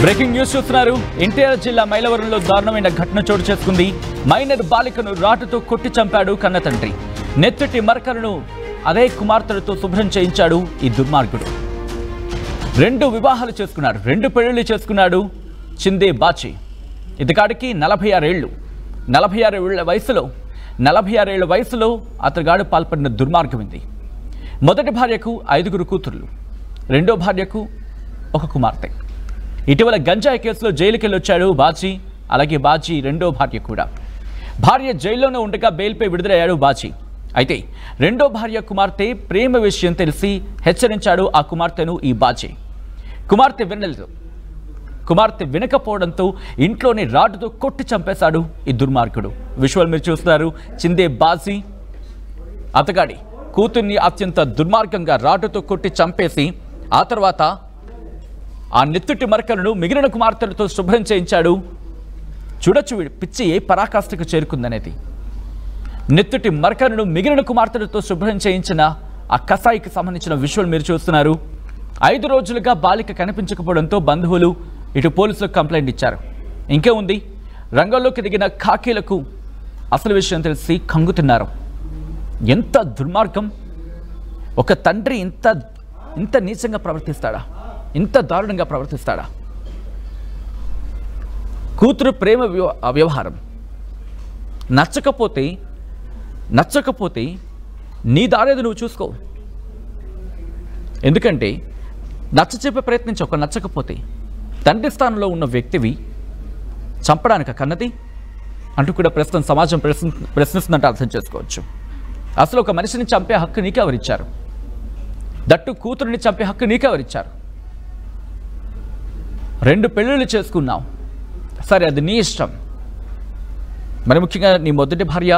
Breaking news చూస్తున్నారు. ఎన్టీఆర్ జిల్లా మైలవరంలో దారుణమైన ఘటన చోటు చేసుకుంది. మైనర్ బాలికను రాటుతో కొట్టి చంపాడు కన్న తండ్రి. నెత్తుటి మరకలను అదే కుమార్తెలతో శుభ్రం చేయించాడు ఈ దుర్మార్గుడు. 2 వివాహాలు చేసుకున్నాడు, 2 పెళ్లిళ్ళు చేసుకున్నాడు చిందే బాచి. ఇతగాడికి 46 ఏళ్ళు. 46 ఏళ్ల వయసులో అతగాడు పాల్పడిన దుర్మార్గం ఇది. మొదటి భార్యకు 5 కూతుర్లు, రెండో భార్యకు 1 కుమార్తె. ఇటీవల గంజాయి కేసులో జైలుకి వెళ్ళొచ్చాడు బాచి. అలాగే బాచి రెండో భార్య కూడా. భార్య జైల్లోనే ఉండగా బెయిల్పై విడుదలయ్యాడు బాచి. అయితే రెండో భార్య కుమార్తె ప్రేమ విషయం తెలిసి హెచ్చరించాడు ఆ కుమార్తెను ఈ బాచి. కుమార్తె వినకపోవడంతో ఇంట్లోనే రాడ్డుతో కొట్టి చంపేశాడు ఈ దుర్మార్గుడు. విజువల్ మీరు చూస్తున్నారు. చిందే బాజీ అతగాడి కూతుర్ని అత్యంత దుర్మార్గంగా రాడ్డుతో కొట్టి చంపేసి ఆ తర్వాత ఆ నెత్తుటి మరకలను మిగిలిన కుమార్తెలతో శుభ్రం చేయించాడు. చూడొచ్చు పిచ్చి ఏ పరాకాష్ఠకు చేరుకుందనేది. నెత్తుటి మరకలను మిగిలిన కుమార్తెలతో శుభ్రం చేయించిన ఆ కసాయికి సంబంధించిన విజువల్ మీరు చూస్తున్నారు. 5 రోజులుగా బాలిక కనిపించకపోవడంతో బంధువులు ఇటు పోలీసులకు కంప్లైంట్ ఇచ్చారు. ఇంకే ఉంది, రంగంలోకి దిగిన ఖాకీలకు అసలు విషయం తెలిసి కంగుతున్నారు. ఎంత దుర్మార్గం! ఒక తండ్రి ఇంత నీచంగా ప్రవర్తిస్తాడా? ఇంత దారుణంగా ప్రవర్తిస్తాడా? కూతురు ప్రేమ వ్యవహారం నచ్చకపోతే నీ దారేది నువ్వు చూసుకో. ఎందుకంటే నచ్చచెప్పే ప్రయత్నించి ఒక నచ్చకపోతే తండ్రి స్థానంలో ఉన్న వ్యక్తివి చంపడానికి కన్నది అంటూ కూడా ప్రస్తుతం సమాజం ప్రశ్నిస్తుందంటే అర్థం చేసుకోవచ్చు. అసలు ఒక మనిషిని చంపే హక్కు నీకెవరిచ్చారు? దట్టు కూతురిని చంపే హక్కు నీకెవరిచ్చారు? 2 పెళ్ళిళ్ళు చేసుకున్నావు, సరే అది నీ ఇష్టం. మరి ముఖ్యంగా నీ మొదటి భార్య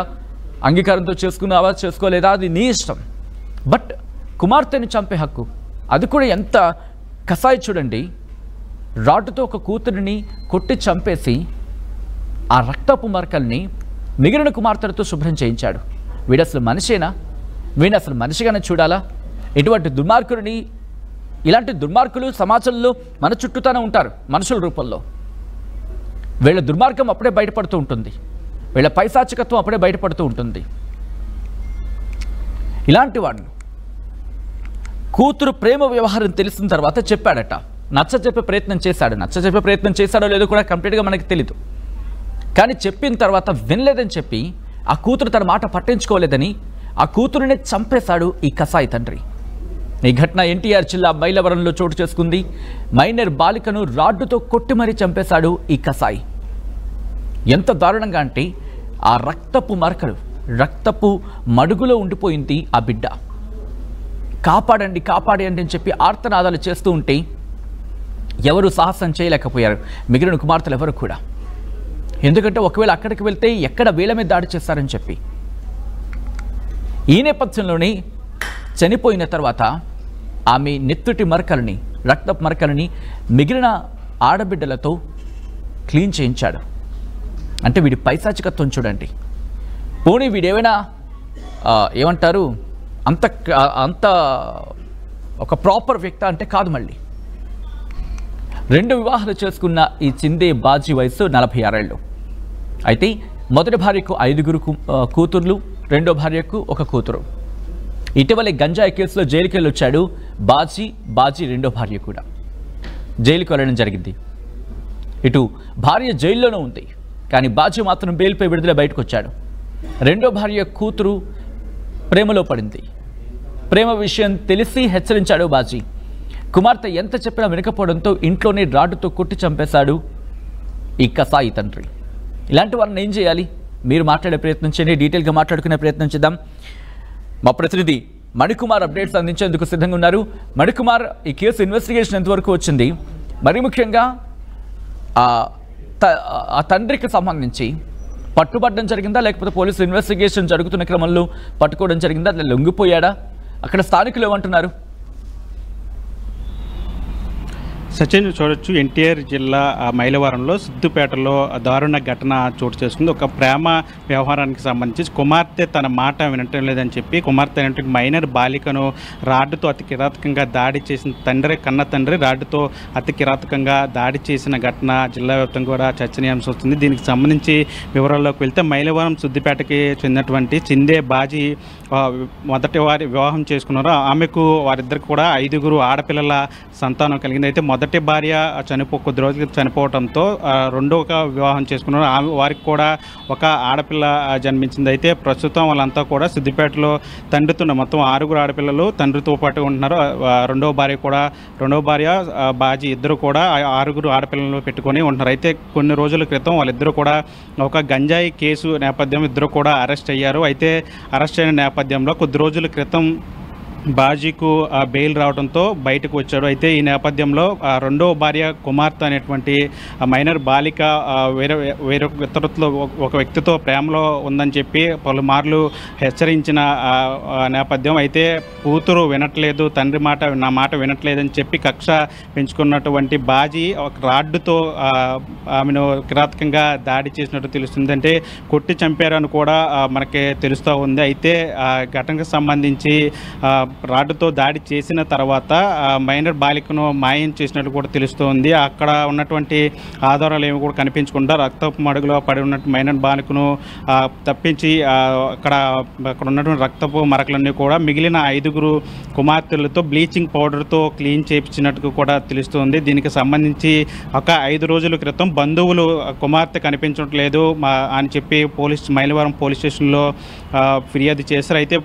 అంగీకారంతో చేసుకున్నావా చేసుకోలేదా అది నీ ఇష్టం. బట్ కుమార్తెని చంపే హక్కు అది కూడా ఎంత కసాయి చూడండి. రాడ్డుతో ఒక కూతురిని కొట్టి చంపేసి ఆ రక్తపు మరకల్ని మిగిలిన కుమార్తెలతో శుభ్రం చేయించాడు. వీడు అసలు మనిషేనా? వీడిని అసలు మనిషిగానే చూడాలా? ఇటువంటి దుర్మార్గుడిని, ఇలాంటి దుర్మార్గులు సమాజంలో మన చుట్టూతానే ఉంటారు మనుషుల రూపంలో. వీళ్ళ దుర్మార్గం అప్పుడే బయటపడుతూ ఉంటుంది, వీళ్ళ పైశాచికత్వం అప్పుడే బయటపడుతూ ఉంటుంది. ఇలాంటి వాడిని కూతురు ప్రేమ వ్యవహారం తెలిసిన తర్వాత చెప్పాడట, నచ్చచెప్పే ప్రయత్నం చేశాడో లేదో కూడా కంప్లీట్గా మనకి తెలీదు. కానీ చెప్పిన తర్వాత వినలేదని చెప్పి ఆ కూతురు తన మాట పట్టించుకోలేదని ఆ కూతురునే చంపేశాడు ఈ కసాయి తండ్రి. ఈ ఘటన ఎన్టీఆర్ జిల్లా మైలవరంలో చోటు చేసుకుంది. మైనర్ బాలికను రాడ్డుతో కొట్టి మరీ చంపేశాడు ఈ కసాయి. ఎంత దారుణంగా అంటే ఆ రక్తపు మడుగులో ఉండిపోయింది ఆ బిడ్డ. కాపాడండి కాపాడండి అని చెప్పి ఆర్తనాదాలు చేస్తూ ఉంటే ఎవరు సాహసం చేయలేకపోయారు, మిగిలిన కుమార్తెలు ఎవరు కూడా. ఎందుకంటే ఒకవేళ అక్కడికి వెళ్తే ఎక్కడ వీళ్ళ మీద దాడి చేస్తారని చెప్పి. ఈ నేపథ్యంలోనే చనిపోయిన తర్వాత ఆమె నెత్తుటి మరకలని, రక్తపు మరకలని మిగిలిన ఆడబిడ్డలతో క్లీన్ చేయించాడు. అంటే వీడి పైశాచికత్వం చూడండి. పోనీ వీడేమైనా ఏమంటారు అంత ఒక ప్రాపర్ వ్యక్తి అంటే కాదు. మళ్ళీ 2 వివాహాలు చేసుకున్న ఈ చిందే బాజీ వయసు 46 ఏళ్ళు. అయితే మొదటి భార్యకు 5 కూతుర్లు, రెండో భార్యకు 1 కూతురు. ఇటీవలే గంజాయి కేసులో జైలుకి వెళ్ళొచ్చాడు బాజీ రెండో భార్య కూడా జైలుకి వెళ్ళడం జరిగింది. ఇటు భార్య జైల్లోనే ఉంది, కానీ బాజీ మాత్రం బెయిల్పై విడుదల బయటకు వచ్చాడు. రెండో భార్య కూతురు ప్రేమలో పడింది. ప్రేమ విషయం తెలిసి హెచ్చరించాడు బాజీ. కుమార్తె ఎంత చెప్పినా వినకపోవడంతో ఇంట్లోనే రాడ్డుతో కొట్టి చంపేశాడు ఈ కసాయి తండ్రి. ఇలాంటి వారిని ఏం చేయాలి? మీరు మాట్లాడే ప్రయత్నం చేయండి, డీటెయిల్గా మాట్లాడుకునే ప్రయత్నం చేద్దాం. మా ప్రతినిధి మణికుమార్ అప్డేట్స్ అందించేందుకు సిద్ధంగా ఉన్నారు. మణికుమార్, ఈ కేసు ఇన్వెస్టిగేషన్ ఎంతవరకు వచ్చింది? మరి ముఖ్యంగా ఆ తండ్రికి సంబంధించి పట్టుబడడం జరిగిందా, లేకపోతే పోలీసులు ఇన్వెస్టిగేషన్ జరుగుతున్న క్రమంలో పట్టుకోవడం జరిగిందా, లొంగిపోయాడా? అక్కడ స్థానికులు ఏమంటున్నారు? సచిన్ చూడొచ్చు ఎన్టీఆర్ జిల్లా మైలవరంలో సిద్దుపేటలో దారుణ ఘటన చోటు చేసుకుంది. ఒక ప్రేమ వ్యవహారానికి సంబంధించి కుమార్తె తన మాట వినటం లేదని చెప్పి కుమార్తె అయినటువంటి మైనర్ బాలికను రాడ్డుతో అతి కిరాతకంగా దాడి చేసిన కన్న తండ్రి రాడ్డుతో అతి కిరాతకంగా దాడి చేసిన ఘటన జిల్లా వ్యాప్తంగా కూడా చర్చనీయాంశం వస్తుంది. దీనికి సంబంధించి వివరాల్లోకి వెళ్తే మైలవరం సిద్దిపేటకి చెందినటువంటి చిందే బాజీ మొదటి వారి వివాహం చేసుకున్నారు. ఆమెకు వారిద్దరికి కూడా 5 ఆడపిల్లల సంతానం కలిగింది. అయితే మొదటి భార్య కొద్ది రోజులు చనిపోవడంతో రెండవ వివాహం చేసుకున్నారు. ఆమె వారికి కూడా ఒక ఆడపిల్ల జన్మించింది. అయితే ప్రస్తుతం వాళ్ళంతా కూడా సిద్దిపేటలో తండ్రితో మొత్తం 6 ఆడపిల్లలు తండ్రితో పాటు ఉంటున్నారు. రెండవ భార్య బాజీ ఇద్దరు కూడా 6 ఆడపిల్లలు పెట్టుకొని ఉంటున్నారు. అయితే కొన్ని రోజుల క్రితం వాళ్ళిద్దరూ కూడా ఒక గంజాయి కేసు నేపథ్యం ఇద్దరు కూడా అరెస్ట్ అయ్యారు. అయితే అరెస్ట్ అయిన నేపథ్యంలో కొద్ది రోజుల క్రితం బాజీకు బెయిల్ రావడంతో బయటకు వచ్చాడు. అయితే ఈ నేపథ్యంలో రెండవ భార్య కుమార్తె అనేటువంటి మైనర్ బాలిక వేరొక ఇతరులతో ఒక వ్యక్తితో ప్రేమలో ఉందని చెప్పి పలుమార్లు హెచ్చరించిన నేపథ్యం. అయితే కూతురు వినట్లేదు, తండ్రి నా మాట వినట్లేదని చెప్పి కక్ష పెంచుకున్నటువంటి బాజీ ఒక రాడ్డుతో ఆమెను కిరాతకంగా దాడి చేసినట్టు తెలుస్తుంది. అంటే కొట్టి చంపారని కూడా మనకి తెలుస్తూ ఉంది. అయితే ఘటనకు సంబంధించి రాడ్డుతో దాడి చేసిన తర్వాత మైనర్ బాలికను మాయం చేసినట్టు కూడా తెలుస్తోంది. అక్కడ ఉన్నటువంటి ఆధారాలు ఏమి కూడా కనిపించకుండా రక్తపు మడుగులో పడి ఉన్నట్టు మైనర్ బాలికను తప్పించి అక్కడ ఉన్నటువంటి రక్తపు మరకలన్నీ కూడా మిగిలిన 5 కుమార్తెలతో బ్లీచింగ్ పౌడర్తో క్లీన్ చేయించినట్టు కూడా తెలుస్తోంది. దీనికి సంబంధించి ఒక 5 రోజుల క్రితం బంధువులు కుమార్తె కనిపించట్లేదు అని చెప్పి మైలవరం పోలీస్ స్టేషన్లో ఫిర్యాదు చేశారు. అయితే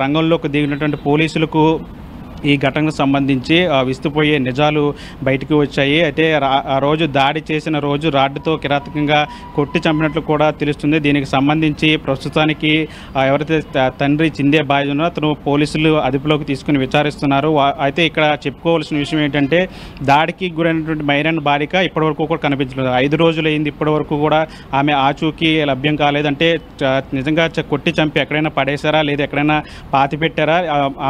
రంగంలోకి దిగినటువంటి పోలీసులకు ఈ ఘటనకు సంబంధించి విస్తుపోయే నిజాలు బయటకు వచ్చాయి. అయితే ఆ రోజు దాడి చేసిన రోజు రాడ్డుతో కిరాతకంగా కొట్టి చంపినట్లు కూడా తెలుస్తుంది. దీనికి సంబంధించి ప్రస్తుతానికి ఎవరైతే తండ్రి చిందే బాజీ ఉన్నారో అతను పోలీసులు అదుపులోకి తీసుకుని విచారిస్తున్నారు. అయితే ఇక్కడ చెప్పుకోవాల్సిన విషయం ఏంటంటే దాడికి గురైనటువంటి మైనర్ బాలిక ఇప్పటివరకు కూడా కనిపించలేదు. 5 రోజులు అయింది, ఇప్పటివరకు కూడా ఆమె ఆచూకీ లభ్యం కాలేదు. అంటే నిజంగా కొట్టి చంపి ఎక్కడైనా పడేశారా లేదా ఎక్కడైనా పాతి పెట్టారా,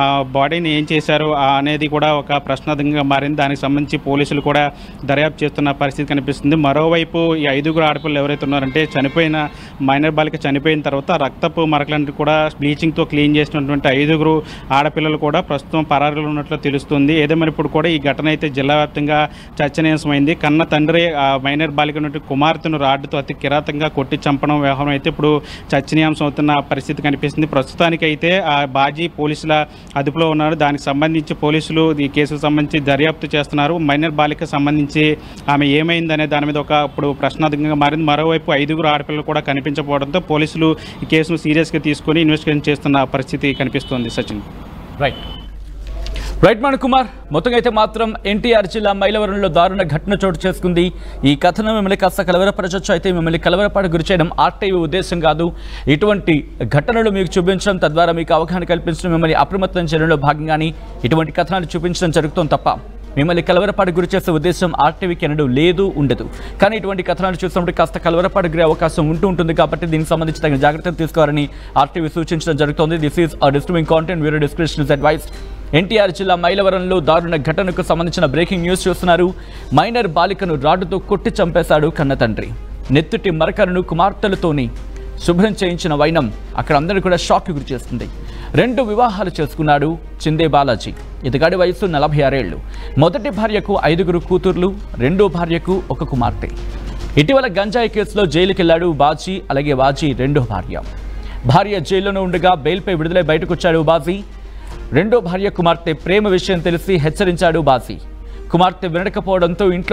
ఆ బాడీని ఏం చేశారు అనేది కూడా ఒక ప్రశ్నార్థకంగా మారింది. దానికి సంబంధించి పోలీసులు కూడా దర్యాప్తు చేస్తున్న పరిస్థితి కనిపిస్తుంది. మరోవైపు ఈ 5 ఆడపిల్లలు ఎవరైతే ఉన్నారంటే చనిపోయిన మైనర్ బాలిక చనిపోయిన తర్వాత రక్తపు మరకలను కూడా బ్లీచింగ్తో క్లీన్ చేసినటువంటి 5 ఆడపిల్లలు కూడా ప్రస్తుతం పరారీలో ఉన్నట్లు తెలుస్తుంది. ఏదేమైనప్పుడు కూడా ఈ ఘటన అయితే జిల్లా వ్యాప్తంగా చర్చనీయాంశమైంది. కన్న తండ్రి మైనర్ బాలిక ఉన్నటువంటి కుమార్తెను రాడ్డుతో అతి కిరాతంగా కొట్టి చంపడం వ్యవహారం అయితే ఇప్పుడు చర్చనీయాంశం అవుతున్న పరిస్థితి కనిపిస్తుంది. ప్రస్తుతానికి అయితే ఆ బాజీ పోలీసుల అదుపులో ఉన్నారు. దానికి సంబంధించి పోలీసులు ఈ కేసుకు సంబంధించి దర్యాప్తు చేస్తున్నారు. మైనర్ బాలిక సంబంధించి ఆమె ఏమైందనే దాని మీద ఇప్పుడు ప్రశ్నార్థకంగా మారింది. మరోవైపు 5 ఆడపిల్లలు కూడా కనిపించకపోవడంతో పోలీసులు ఈ కేసును సీరియస్గా తీసుకొని ఇన్వెస్టిగేషన్ చేస్తున్న పరిస్థితి కనిపిస్తోంది. సచిన్ రైట్ కుమార్, మొత్తంగా అయితే మాత్రం ఎన్టీఆర్ జిల్లా మైలవరంలో దారుణ ఘటన చోటు చేసుకుంది. ఈ కథను మిమ్మల్ని కాస్త కలవరపరచొచ్చు. అయితే మిమ్మల్ని కలవరపాటు గురి చేయడం ఆర్టీవీ ఉద్దేశం కాదు. ఇటువంటి ఘటనలు మీకు చూపించడం, తద్వారా మీకు అవగాహన కల్పించడం, మిమ్మల్ని అప్రమత్తం చేయడంలో భాగంగానే ఇటువంటి కథనాలు చూపించడం జరుగుతుంది తప్ప మిమ్మల్ని కలవరపాటు గురి చేసే ఉద్దేశం ఆర్టీవీకి అనడం లేదు, ఉండదు. కానీ ఇటువంటి కథనాలు చూసినప్పుడు కాస్త కలవరపాటు గురే అవకాశం ఉంటుంది కాబట్టి దీనికి సంబంధించి తగిన జాగ్రత్తలు తీసుకోవాలని ఆర్టీవీ సూచించడం జరుగుతుంది. This is a disturbing content, video description is advised. NTR జిల్లా మైలవరంలో దారుణ ఘటనకు సంబంధించిన బ్రేకింగ్ న్యూస్ చూస్తున్నారు. మైనర్ బాలికను రాడ్డుతో కొట్టి చంపేశాడు కన్న తండ్రి. నెత్తుటి మరకలను కుమార్తెలతోని శుభ్రం చేయించిన వైనం అక్కడ అందరూ కూడా షాక్కి గురి చేస్తుంది. 2 వివాహాలు చేసుకున్నాడు చిందే బాలాజీ. ఇతగాడి వయసు 46 ఏళ్లు. మొదటి భార్యకు 5 కూతుర్లు, రెండో భార్యకు 1 కుమార్తె. ఇటీవల గంజాయి కేసులో జైలుకెళ్లాడు బాజీ. అలాగే బాజీ రెండో భార్య జైల్లోనే ఉండగా బెయిల్పై విడుదలై బయటకు వచ్చాడు బాజీ. రెండో భార్య కుమార్తె ప్రేమ విషయం తెలిసి హెచ్చరించాడు బాజీ. కుమార్తె వినకపోవడంతో ఇంట్లో